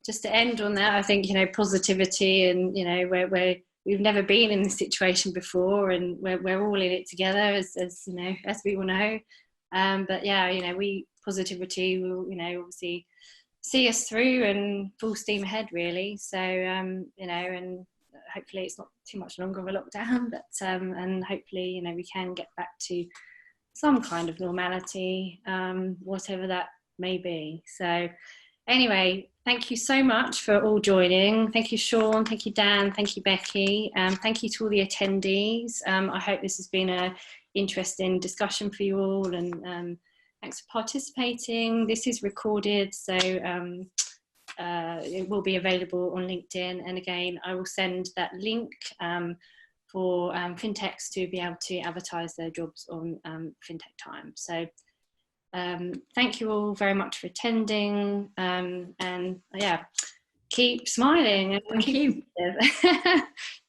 just to end on that, I think, positivity, and, we've never been in this situation before, and we're all in it together, as we all know. But yeah, positivity will, obviously see us through, and full steam ahead, really. So, and hopefully it's not too much longer of a lockdown, but, and hopefully, we can get back to some kind of normality, whatever that may be. So anyway, thank you so much for all joining. Thank you, Sian. Thank you, Dan. Thank you, Becky. Thank you to all the attendees. I hope this has been an interesting discussion for you all, and thanks for participating. This is recorded, so it will be available on LinkedIn. And again, I will send that link for fintechs to be able to advertise their jobs on Fintech Times. So thank you all very much for attending, and yeah, keep smiling and Thank you.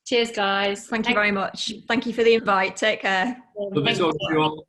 Cheers, guys. Thank you very much. Thank you for the invite. Take care. Thank you all.